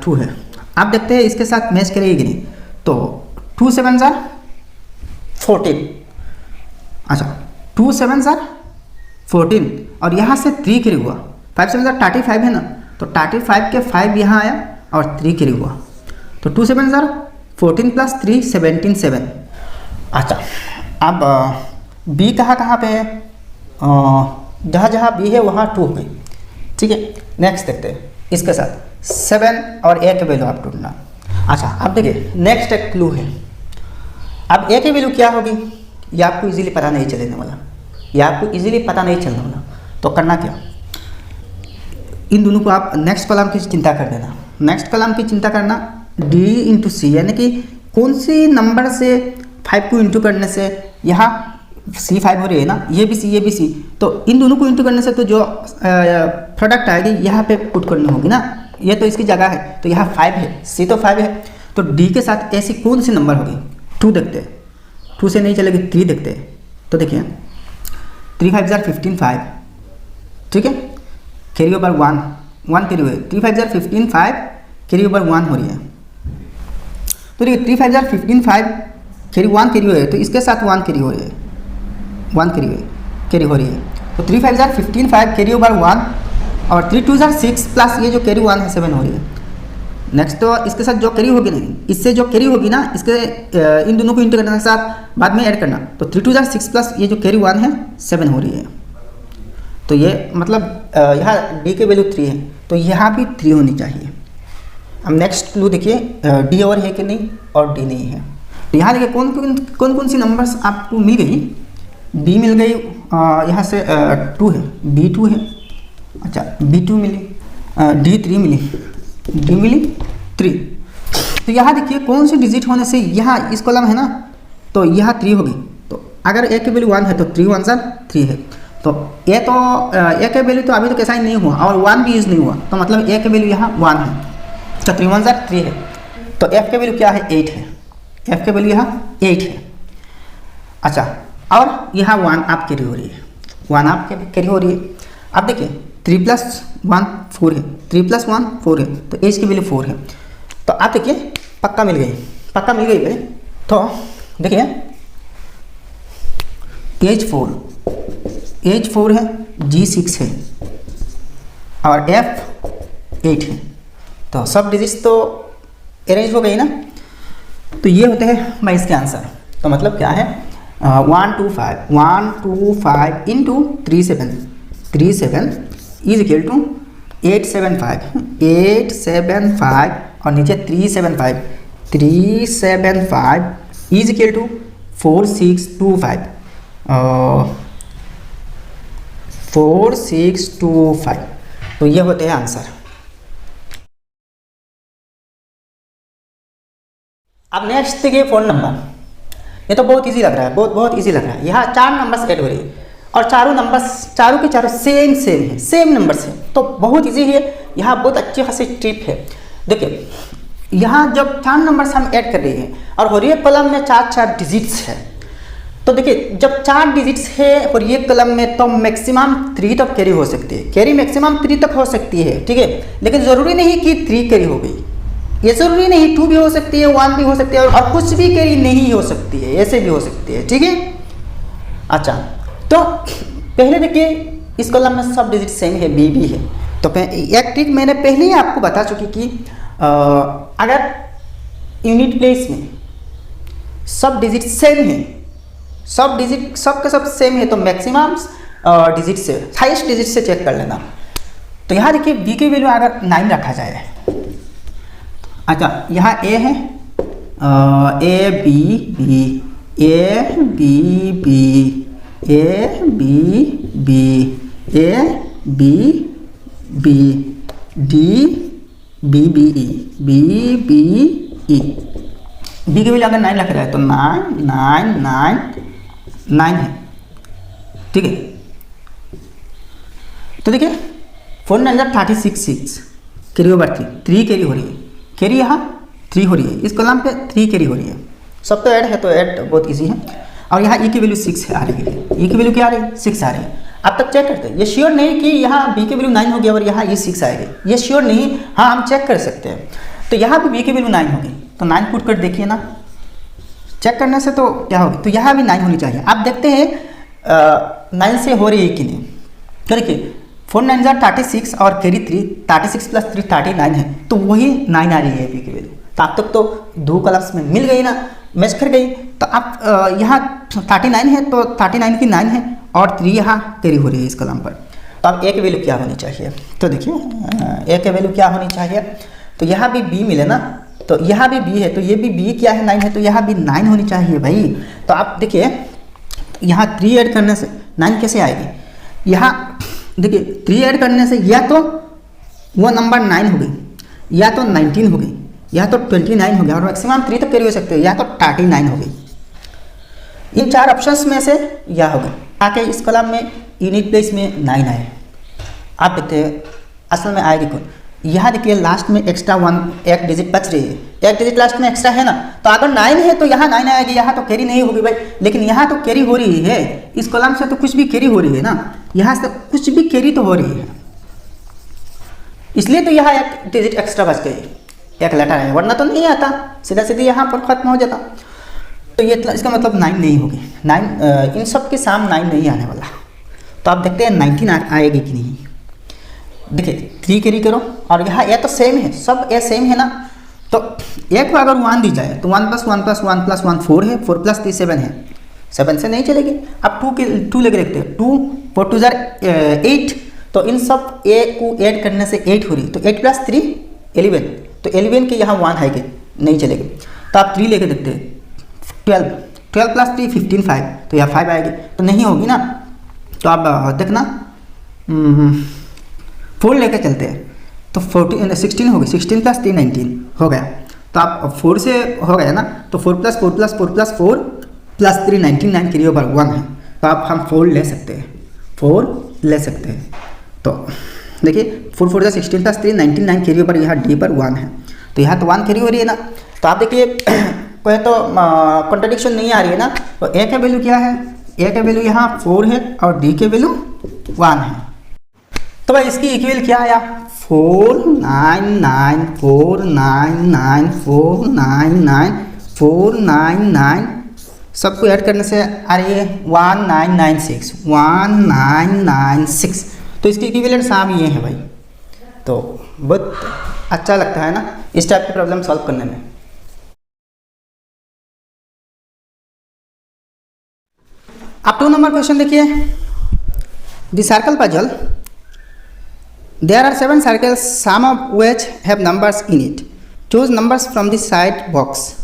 2 है। आप देखते हैं इसके साथ मैच करेगी कि नहीं, तो 2 7 * 14, अच्छा 2 7 * 14 और यहाँ से 3 कैरी हुआ, 5 7 = 35 है ना, तो 35 के 5 यहाँ आया और 3 कैरी हुआ, तो 2 7 * 14 + 3 17 7। अच्छा, अब बी कहाँ पे है, जहाँ जहाँ बी है वहाँ 2 हो गई, ठीक है। नेक्स्ट देखते हैं इसके साथ 7 और ए के वैल्यू आप ढूंढना। अच्छा, अब देखिए नेक्स्ट एक क्लू है, अब ए की वैल्यू क्या होगी ये आपको इजीली पता नहीं चलने वाला, ये आपको इजीली पता नहीं चलने वाला, तो करना क्या, इन दोनों को आप नेक्स्ट कॉलम की चिंता कर देना। नेक्स्ट कॉलम की चिंता करना, डी इंटू सी, यानी कि कौन सी नंबर से 5 को इंटू करने से यहाँ सी 5 हो रही है ना, ये भी सी ये भी सी, तो इन दोनों को इंटू करने से तो जो प्रोडक्ट आएगी यहाँ पे पुट करनी होगी ना, ये तो इसकी जगह है, तो यहाँ 5 है, सी तो 5 है, तो डी के साथ ऐसी कौन सी नंबर होगी, 2 देखते हैं, 2 से नहीं चलेगी, 3 देखते हैं, तो देखिए 3 5 = 15 5, ठीक है, कैरी ओवर 1 कैरी हुए, 3 5 = 15 5 कैरी ओवर 1 हो रही है, तो देखिए 3 5 = 15 5 कैरी 1 कैरी हुए, तो इसके साथ 1 कैरी हो रही है, 1 कैरी हो रही है, तो 3 5 = 15 5 कैरी ओवर 1 और 3 2 = 6 प्लस ये जो कैरी 1 है 7 हो रही है। नेक्स्ट तो इसके साथ जो कैरी होगी नहीं, इससे जो कैरी होगी ना, इसके इन दोनों को इंटू करने के साथ बाद में ऐड करना, तो 3 2 = 6 प्लस ये जो कैरी 1 है 7 हो रही है, तो ये मतलब यहाँ डी की वैल्यू 3 है, तो यहाँ भी 3 होनी चाहिए। अब नेक्स्ट क्लू देखिए, डी और है कि नहीं, और डी नहीं है, तो यहाँ देखिए कौन सी नंबर्स आपको मिल गई, बी मिल गई, यहाँ से 2 है, बी 2 है, अच्छा बी 2 मिली, डी 3 मिली, डी मिली 3, तो यहाँ देखिए कौन सी डिजिट होने से यहाँ इस कॉलम है ना, तो यहाँ 3 होगी, तो अगर ए की वैल्यू 1 है तो 3 1 = 3 है, तो ए के वैल्यू तो अभी तो कैसा ही नहीं हुआ और 1 भी यूज़ नहीं हुआ, तो मतलब ए के वैल्यू यहाँ 1 है, तो 3 1 = 3 है, तो एफ के वैल्यू क्या है, 8 है, एफ के वैल्यू यहाँ 8 है। अच्छा, और यहाँ 1 आप कैरी हो रही है, 1 आप कैरी हो रही है। अब देखिए 3 + 1 4 है, 3 + 1 4 है, तो एज की वैल्यू 4 है, तो आप देखिए पक्का मिल गई भाई, तो देखिए एज 4 है, जी 6 है और एफ 8 है, तो सब डिजिट्स तो अरेंज हो गई ना, तो ये होते हैं भाई इसके आंसर। तो मतलब क्या है, 1 2 5 इंटू 3 7 = 875 और नीचे 375 = 4625, तो ये होते हैं आंसर। अब नेक्स्ट देखिए फ़ोन नंबर, ये तो बहुत इजी लग रहा है, बहुत इजी लग रहा है। यहाँ 4 नंबर्स ऐड हो रही है और चारों के चारों सेम नंबर्स है, तो बहुत इजी है। यहाँ बहुत अच्छी खासी टिप है। देखिए यहाँ जब 4 नंबर्स हम ऐड कर रहे हैं और हर एक कॉलम में 4 डिजिट्स है, तो देखिए जब 4 डिजिट्स है और ये कॉलम में, तो मैक्सिमम 3 तक कैरी हो सकती है, कैरी मैक्सिमम 3 तक हो सकती है, ठीक है। लेकिन ज़रूरी नहीं कि 3 कैरी हो गई, ये ज़रूरी नहीं, 2 भी हो सकती है, 1 भी हो सकती है और कुछ भी कैरी नहीं हो सकती है, ऐसे भी हो सकती है, ठीक है। अच्छा, तो पहले देखिए इस कॉलम में सब डिजिट सेम है, बी भी है, तो एक ट्रिक मैंने पहले ही आपको बता चुकी कि अगर यूनिट प्लेस में सब डिजिट सेम है सब डिजिट सब के सब सेम है तो मैक्सिमम डिजिट से, हाइस्ट डिजिट से चेक कर लेना। तो यहाँ देखिए बी की वैल्यू अगर 9 रखा जाए, अच्छा यहाँ ए है, A B B, A B B, A B B, A B B, D B B E, B B E, B की वैल्यू अगर 9 रखा जाए तो 9 9 9 9 है, ठीक है। तो देखिए 4 9 36 6 कैरी ओवर 3 कैरी हो रही है, कैरी यहाँ 3 हो रही है, इस कॉलम पे 3 कैरी हो रही है, सब तो ऐड है तो ऐड बहुत इजी है। और यहाँ ई की वैल्यू 6 आ रही है, ई की वैल्यू क्या आ रही है 6 आ रही है। अब तक चेक करते हैं, ये श्योर नहीं कि यहाँ बी की वैल्यू 9 होगी और यहाँ ई 6 आएगी, ये श्योर नहीं, हाँ हम चेक कर सकते हैं। तो यहाँ भी बी की वैल्यू 9 होगी तो 9 पुट कर देखिए ना, चेक करने से तो क्या होगी, तो यहाँ भी 9 होनी चाहिए। आप देखते हैं 9 से हो रही है कि नहीं, तो देखिए 4 9 36 और कैरी 3, 36 प्लस 3 39 है, तो वही 9 आ रही है बी की वैल्यू। तो आप तक तो 2 कॉलम्स में मिल गई ना, मैच कर गई। तो आप यहाँ 39 है तो 39 की 9 है और 3 यहाँ कैरी हो रही है इस कॉलम पर। तो अब ए की वैल्यू क्या होनी चाहिए, तो देखिए ए की वैल्यू क्या होनी चाहिए, तो यहाँ भी बी मिले ना, तो यहाँ भी बी है तो ये भी बी क्या है 9 है, तो यहाँ भी 9 होनी चाहिए भाई। तो आप देखिए यहाँ 3 ऐड करने से 9 कैसे आएगी, यहाँ देखिए 3 ऐड करने से या तो वो नंबर 9 हो गई, या तो 19 हो गई, या तो 29 हो गया, और मैक्सिमम 3 तक कैरी हो सकते हैं, या तो 39 हो गई। इन 4 ऑप्शंस में से या हो गई। आके इस कॉलम में यूनिट प्लेस में 9 आए, आप देखते हैं असल में आएगी कौन। यहाँ देखिए लास्ट में एक्स्ट्रा 1 एक डिजिट बच रही है, एक डिजिट लास्ट में एक्स्ट्रा है ना, तो अगर 9 है तो यहाँ 9 आएगी, यहाँ तो कैरी नहीं होगी भाई, लेकिन यहाँ तो कैरी हो रही है, इस कॉलम से तो कुछ भी कैरी हो रही है ना, यहाँ से कुछ भी कैरी तो हो रही है, इसलिए तो यहाँ एक डिजिट एक्स्ट्रा बच गई, एक लेटर है, वरना तो नहीं आता, सीधा सीधा यहाँ पर खत्म हो जाता। तो ये इसका मतलब 9 नहीं होगी, 9 इन सब के साम 9 नहीं आने वाला। तो आप देखते हैं 19 आएगी कि नहीं। देखिए 3 कैरी करो और यहाँ ए तो सेम है, सब ए सेम है ना, तो ए को अगर 1 दी जाए तो 1 + 1 + 1 + 1 4 है, 4 + 3 7 है, 7 से नहीं चलेगी। अब 2 लेके रखते हैं, 2 4 2 8, तो इन सब ए को ऐड करने से 8 हो रही, तो 8 + 3 11, तो 11 के यहाँ 1 आएगी, नहीं चलेगी। तो आप 3 लेके देखते हैं, 12 + 3 15 5, तो यहाँ 5 आएगी, तो नहीं होगी ना। तो आप देखना 4 लेके चलते हैं, तो 16 होगी, 16 + 3 19 हो गया। तो आप 4 से हो गया ना, तो 4 + 4 + 4 + 4 + 3 19, 9 कैरी ओवर 1 है, तो आप हम 4 ले सकते हैं, 4 ले सकते हैं। तो देखिए 4 4 16 + 3 19, 9 कैरी ओवर यहाँ डी पर 1 है, तो यहाँ तो 1 कैरी हो रही है ना। तो आप देखिए कोई तो कॉन्ट्रडिक्शन नहीं आ रही है ना। तो ए का वैल्यू क्या है, ए का वैल्यू यहाँ 4 है और डी के वैल्यू 1 है। तो भाई इसकी इक्वल क्या आया, 4 9 9 4 9 9 4 9 9 4 9 9, सबको ऐड करने से आ रही है 1996 1996। तो इसकी इक्विवेलेंट साम ये है भाई। तो बहुत अच्छा लगता है ना इस टाइप की प्रॉब्लम सॉल्व करने में। अब 2 नंबर क्वेश्चन देखिए, the circle puzzle, there are 7 circles, some of which have numbers in it. Choose numbers from the side box.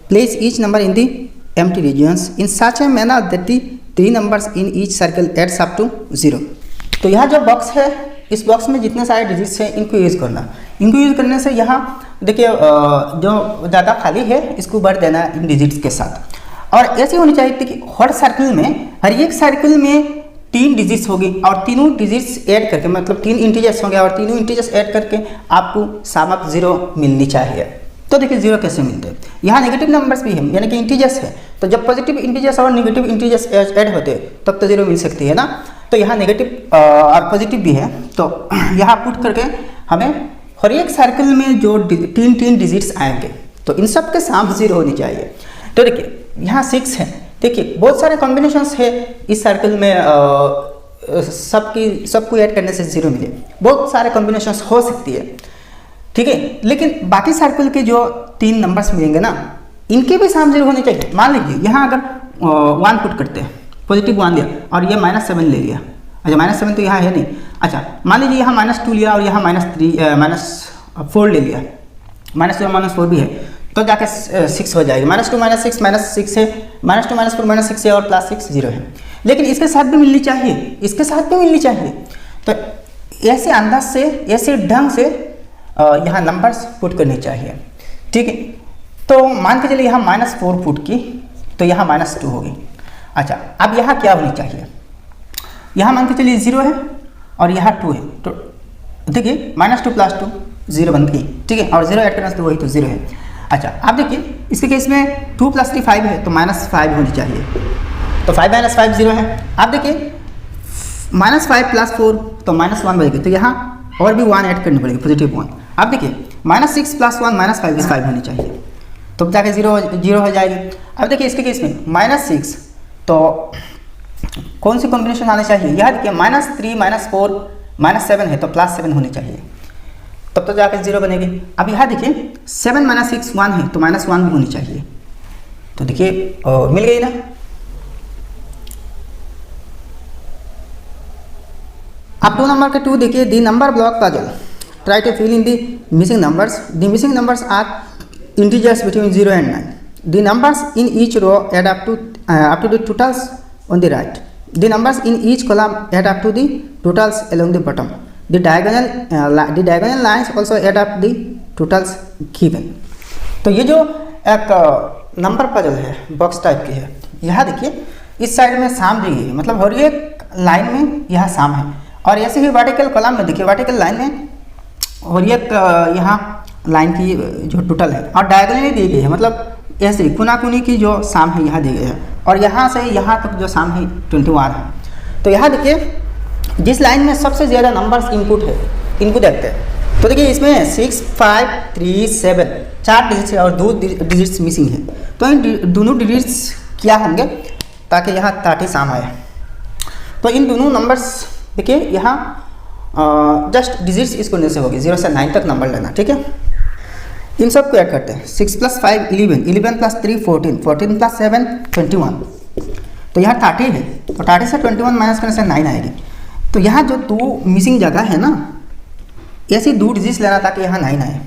Place each number in the empty regions in such a manner that the 3 numbers in each circle adds up to 0. तो यहाँ जो box है, इस box में जितने सारे digits हैं इनको यूज़ करना। इनको यूज़ करने से यहाँ देखिए जो ज़्यादा खाली है इसको भर देना इन डिजिट्स के साथ। और ऐसी होनी चाहिए थी कि हर सर्कल में, हर एक सर्कल में 3 डिजिट्स होगी और तीनों डिजिट्स ऐड करके, मतलब 3 इंटीजर्स होंगे और तीनों इंटीजर्स ऐड करके आपको सम ऑफ 0 मिलनी चाहिए। तो देखिए 0 कैसे मिलते हैं, यहाँ नेगेटिव नंबर्स भी हैं यानी कि इंटीजर्स है, तो जब पॉजिटिव इंटीजर्स और नेगेटिव इंटीजर्स ऐड होते हैं तब तो 0 मिल सकती है ना। तो यहाँ नेगेटिव और पॉजिटिव भी है, तो यहाँ पुट करके हमें हर एक सर्कल में जो 3 डिजिट्स आएंगे तो इन सब के साम 0 होनी चाहिए। तो देखिए यहाँ 6 है, देखिए बहुत सारे कॉम्बिनेशंस है इस सर्कल में, सबको ऐड करने से 0 मिले, बहुत सारे कॉम्बिनेशंस हो सकती है, ठीक है। लेकिन बाकी सर्कल के जो 3 नंबर्स मिलेंगे ना इनके भी साम 0 होने चाहिए। मान लीजिए यहाँ अगर वन पुट करते हैं, पॉजिटिव 1 लिया और ये -7 ले लिया। अच्छा -7 तो यहाँ है नहीं। अच्छा मान लीजिए यहाँ -2 लिया और यहाँ -4 ले लिया, -2 -4 भी है तो जाके 6 हो जाएगी। -2 -6 -6 है, -2 -4 -6 है और +6 0 है। लेकिन इसके साथ भी मिलनी चाहिए, इसके साथ भी मिलनी चाहिए। तो ऐसे अंदाज से, ऐसे ढंग से यहाँ नंबर्स पुट करने चाहिए, ठीक है। तो मान के चलिए यहाँ -4 पुट की तो यहाँ -2 होगी। अच्छा अब यहाँ क्या होनी चाहिए, यहाँ मान के चलिए 0 है और यहाँ 2 है, तो देखिए -2 + 2 0 बन गई, ठीक है। और 0 ऐड करना तो वही तो 0 है। अच्छा आप देखिए इसके केस में 2 + 3 5 है तो -5 होनी चाहिए, तो 5 - 5 0 है। आप देखिए -5 + 4 तो -1 बनेगी, तो यहाँ और भी 1 ऐड करनी पड़ेगी, पॉजिटिव 1। आप देखिए -6 + 1 -5 होनी चाहिए, तो जाके 0 हो जाएगी। अब देखिए इसके केस में -6 तो कौन सी कॉम्बिनेशन आनी चाहिए, यह देखिए -3 -4 -7 है तो +7 होनी चाहिए, तब तो जाकर 0 बनेगी। अब यहाँ देखिए 7 - 6 1 है तो -1 भी होनी चाहिए, तो देखिए मिल गई ना। अब 2 नंबर के 2 देखिए, the number block puzzle try to fill in the missing numbers. The missing numbers are integers between 0 and 9. The numbers in each row add up to the totals on the right. The numbers in each column add up to the totals along the bottom. The diagonal lines also add up the totals given. तो ये जो एक number puzzle है, box type की है, यहाँ देखिए इस साइड में साम दी गई है, मतलब हर एक लाइन में यह साम है, और ऐसे ही वर्टिकल कॉलम में देखिए वर्टिकल लाइन में और एक यहाँ लाइन की जो टोटल है और डायगोनली दी गई है, मतलब ऐसे कुनाकुनी की जो साम है यहाँ दी गई है, और यहाँ से यहाँ तक जो साम है 21 है। तो यहाँ देखिए जिस लाइन में सबसे ज़्यादा नंबर्स इनपुट है, इनको देखते हैं, तो देखिए इसमें 6 5 3 7 4 डिजिट्स है और 2 डिजिट्स मिसिंग है, तो इन दोनों डिजिट्स क्या होंगे ताकि यहाँ 30 साम आए। तो इन दोनों नंबर्स देखिए यहाँ जस्ट डिजिट्स इस कोने से होगी, 0 से 9 तक नंबर लेना, ठीक है। इन सब को ऐड करते हैं, 6 + 5 11, 11 + 3 14, 14 + 7 21, तो यहाँ 30 है, तो 30 से 21 माइनस करने से 9 आएगी। तो यहाँ जो 2 मिसिंग जगह है ना, ऐसी 2 डिजिट्स लेना ताकि यहाँ 9 आए।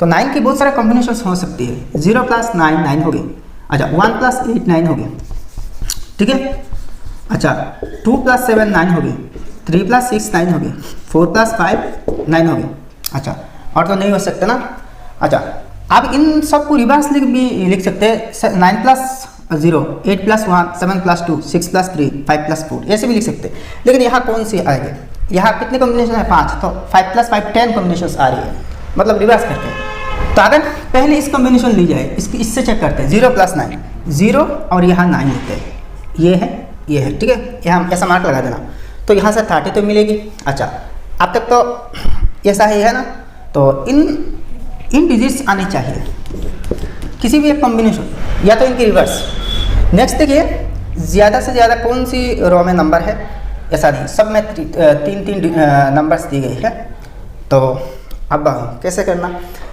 तो 9 की बहुत सारे कॉम्बिनेशन हो सकती है, 0 + 9 9 हो गई, अच्छा 1 + 8 9 हो गई, ठीक है। अच्छा 2 + 7 9 हो गई, 3 + 6 9 हो गई, 4 + 5 9 हो गई। अच्छा और तो नहीं हो सकता ना। अच्छा आप इन सब को रिवर्स लिख सकते हैं, 9 + 0 8 + 1 7 + 2 6 + 3 5 + 4 ऐसे भी लिख सकते हैं। लेकिन यहाँ कौन सी आएगी, यहाँ कितने कॉम्बिनेशन है 5, तो 5 + 5 10 कॉम्बिनेशन आ रही है, मतलब रिवर्स करते हैं। तो अगर पहले इस कॉम्बिनेशन ली जाए, इससे चेक करते हैं, 0 + 9 0 और यहाँ 9 लेते हैं, ये है, ठीक है, यहाँ ऐसा मार्क लगा देना, तो यहाँ से 30 तो मिलेगी। अच्छा अब तक तो ऐसा ही है ना, तो इन डिजिट्स आने चाहिए किसी भी एक कॉम्बिनेशन, या तो इनकी रिवर्स। नेक्स्ट देखिए ज़्यादा से ज़्यादा कौन सी रो में नंबर है, ऐसा नहीं, सब में 3 नंबर्स दी गई है। तो अब कैसे करना,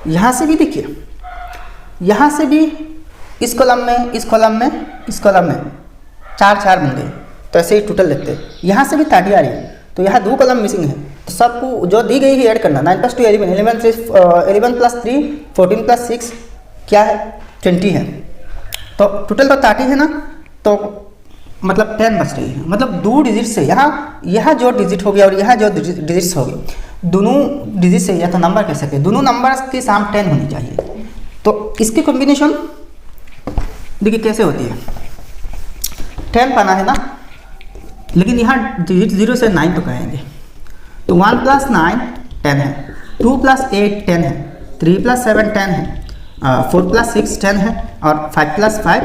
यहाँ से भी देखिए, यहाँ से भी इस कॉलम में 4 बन गए, तो ऐसे ही टोटल लेते हैं। यहाँ से भी 30 आ रही है, तो यहाँ 2 कॉलम मिसिंग है, तो सबको जो दी गई है ऐड करना। 9 + 2 11, 11 + 3 14 + 6 क्या है 20 है, तो टोटल तो 30 है ना, तो मतलब 10 बच रही है, मतलब 2 डिजिट से यहाँ जो डिजिट हो गया और यहाँ जो डिजिट्स हो गए, दोनों डिजिट से या तो नंबर कह सकते हैं, दोनों नंबर्स की साम 10 होनी चाहिए। तो इसकी कॉम्बिनेशन देखिए कैसे होती है, 10 पाना है ना, लेकिन यहाँ डिजिट 0 से 9 तो कहेंगे, तो 1 + 9 10 है, 2 + 8 10 है, 3 + 7 10 है, 4 + 6 10 है और 5 + 5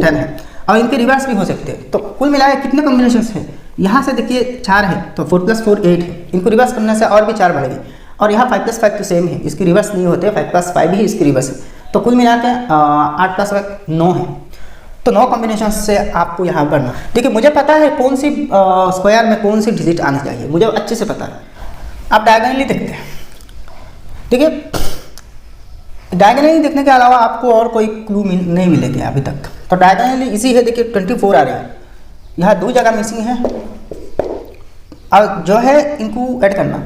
10 है, और इनके रिवर्स भी हो सकते हैं। तो कुल मिलाकर कितने कॉम्बिनेशन है, यहाँ से देखिए 4 है, तो 4 + 4 8 है, इनको रिवर्स करने से और भी 4 बढ़ेगी, और यहाँ 5 + 5 तो सेम है, इसकी रिवर्स नहीं होते, 5 + 5 ही इसकी रिवर्स है, तो कुल मिला के 8 + 5 9 है। तो 9 कॉम्बिनेशन से आपको यहाँ करना। देखिए मुझे पता है कौन सी स्क्वायर में कौन सी डिजिट आनी चाहिए, मुझे अच्छे से पता है। आप डायगोनली देखते हैं, ठीक है, डायगोनली देखने के अलावा आपको और कोई क्लू नहीं मिलेगा अभी तक, तो डायगोनली इजी है, देखिए 24 आ रही है, यहाँ 2 जगह मिसिंग है। अब जो है इनको ऐड करना,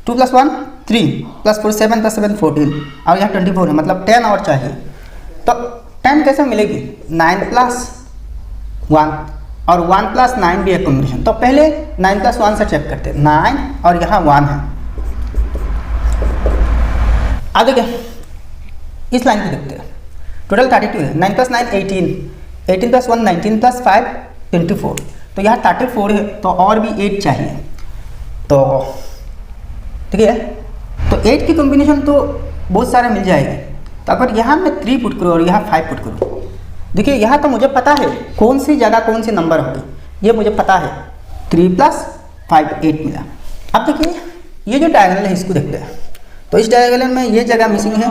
2 + 1 3 + 4 7 + 7 14 और यहाँ 24 है, मतलब 10 और चाहिए। तो 10 कैसे मिलेगी, 9 + 1 और 1 + 9 भी एक कॉम्बिनेशन। तो पहले 9 + 1 से चेक करते हैं, 9 और यहाँ 1 है। अब देखिए इस लाइन को देखते हैं, टोटल 32 है, 9 + 9 18, 18 + 1 19 + 5 24, तो यहाँ 34 है, तो और भी 8 चाहिए। तो ठीक है, तो 8 की कॉम्बिनेशन तो बहुत सारे मिल जाएगी। तो अगर यहाँ मैं 3 पुट करूँ और यहाँ 5 पुट करूँ, देखिए यहाँ तो मुझे पता है कौन सी जगह कौन सी नंबर होगी, ये मुझे पता है, 3 + 5 8 मिला। अब देखिए ये जो डायगोनल है इसको देखते हैं, तो इस डायगोनल में ये जगह मिसिंग है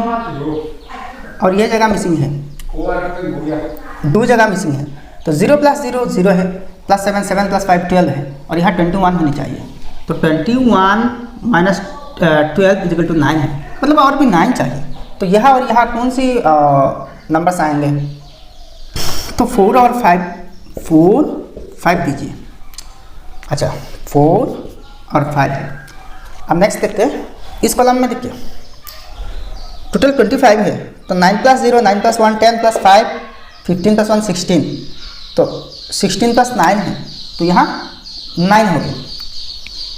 और ये जगह मिसिंग है, 2 जगह मिसिंग है। तो 0 + 0 0 है, +7 7 + 5 12 है, और यहाँ 21 होनी चाहिए। तो 21 - 12 = 9 है, मतलब और भी 9 चाहिए। तो यहाँ और यहाँ कौन सी नंबर्स आएंगे, तो 4 और 5 दीजिए। अच्छा 4 और 5 है। अब नेक्स्ट देखते हैं, इस कॉलम में देखिए टोटल 25 है, तो 9 + 0 9 + 1 10 + 5 15 + 1 16, तो 16 + 9 है, तो यहाँ 9 हो गई।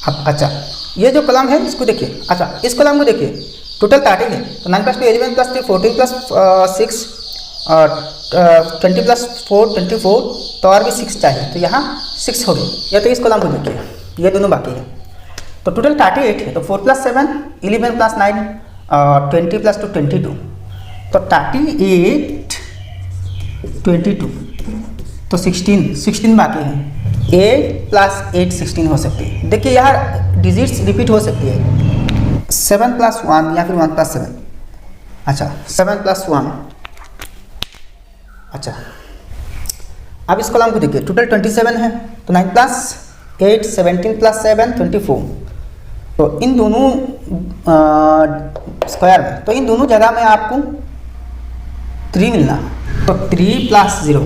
अब अच्छा ये जो कॉलम है इसको देखिए, अच्छा इस कॉलम को देखिए, टोटल 30 है, तो 9 + 2 11 + 3 14 + 6 और 20 + 4 24, तो और भी 6 चाहिए, तो यहाँ 6 हो गई। या तो इस कॉलम को देखिए, ये दोनों बाकी है, तो टोटल 38 है, तो 4 + 7 11 + 9 20 + 2 22, तो 38 22, तो 16 बाकी है। 8 + 8 16 हो सकती है। देखिए यहाँ डिजिट्स रिपीट हो सकती है, 7 + 1 या फिर 1 + 7। अच्छा 7 + 1, अच्छा अब इस कॉलम को देखिए, टोटल 27 है, तो 9 + 8 17 + 7 24, तो इन दोनों स्क्वायर में, तो इन दोनों जगह में आपको 3 मिलना, तो 3 + 0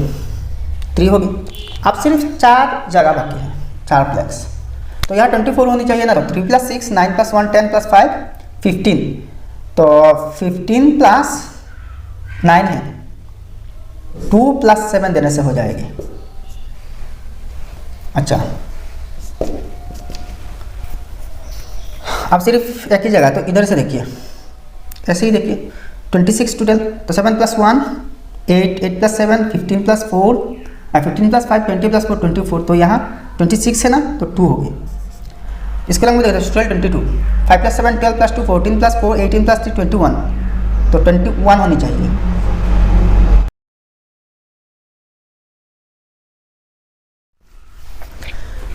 3 होगी। अब सिर्फ 4 जगह बाकी है, 4 फ्लैग्स, तो यहाँ 24 होनी चाहिए ना, तो 3 + 6 9 + 1 10 + 5 15, तो 15 + 9 है, 2 + 7 देने से हो जाएगी। अच्छा अब सिर्फ एक ही जगह, तो इधर से देखिए, ऐसे ही देखिए 26 टोटल, तो 7 + 1 8 8 + 7 15 + 4 15 + 5 20 + 4 24, तो यहाँ 26 है ना, तो 2 हो गई। इसके अलावा देखिए टोटल 22, 5 + 7 12 + 2 14 + 4 18 + 3 21, तो 21 होनी चाहिए।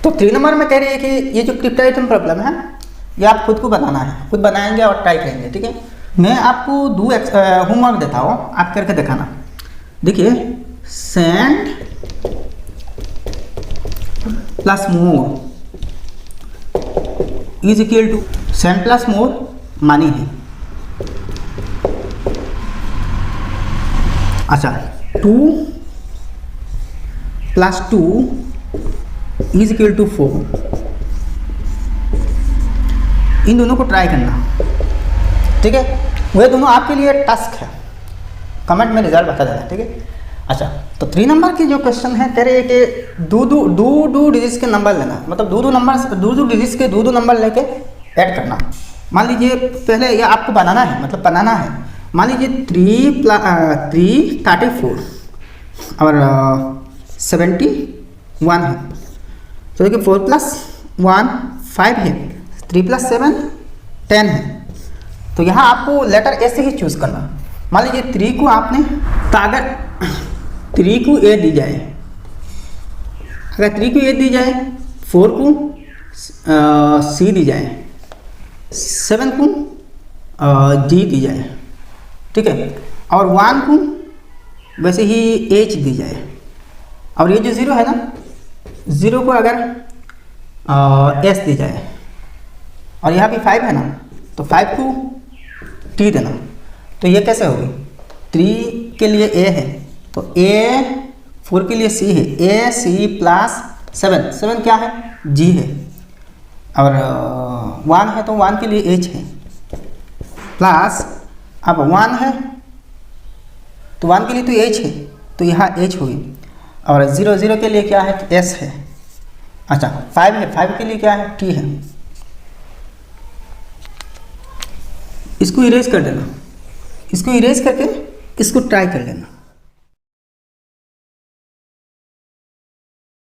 तो 3 नंबर में कह रही है कि ये जो क्रिप्टोग्राम प्रॉब्लम है ये आप खुद को बनाना है, खुद बनाएंगे और ट्राई करेंगे, ठीक है। मैं आपको 2 होमवर्क देता हूँ, आप करके दिखाना। देखिए send plus more is equal to, send plus more money है। अच्छा 2 + 2 इज इक्वल टू 4, इन दोनों को ट्राई करना, ठीक है। वह दोनों आपके लिए टास्क है, कमेंट में रिजल्ट बता देना, ठीक है। अच्छा तो 3 नंबर की जो क्वेश्चन है कह रहे हैं कि दो डिजिट्स के नंबर लेना, मतलब दो डिजिट्स के दो नंबर लेके ऐड करना। मान लीजिए पहले ये आपको बनाना है, मतलब बनाना है, मान लीजिए 3 34 और 71 है, तो देखिए 4 + 1 5 है, 3 + 7 10 है, तो यहाँ आपको लेटर ए से ही चूज़ करना। मान लीजिए 3 को आपने, तो अगर 3 को ए दी जाए, अगर 3 को ए दी जाए, 4 को सी दी जाए, 7 को जी दी जाए, ठीक है, और 1 को वैसे ही एच दी जाए, और ये जो 0 है ना, 0 को अगर एस दी जाए, और यहाँ भी 5 है ना, तो 5 को टी देना। तो ये कैसे होगी, 3 के लिए ए है, तो ए 4 के लिए सी है, ए सी प्लस 7, 7 क्या है, जी है, और 1 है तो 1 के लिए एच है, प्लस अब 1 है तो 1 के लिए तो एच है, तो यहाँ एच हुई, और 0 0 के लिए क्या है, एस है। अच्छा 5 है, 5 के लिए क्या है, टी है। इसको इरेज कर देना, इसको इरेज करके इसको ट्राई कर लेना।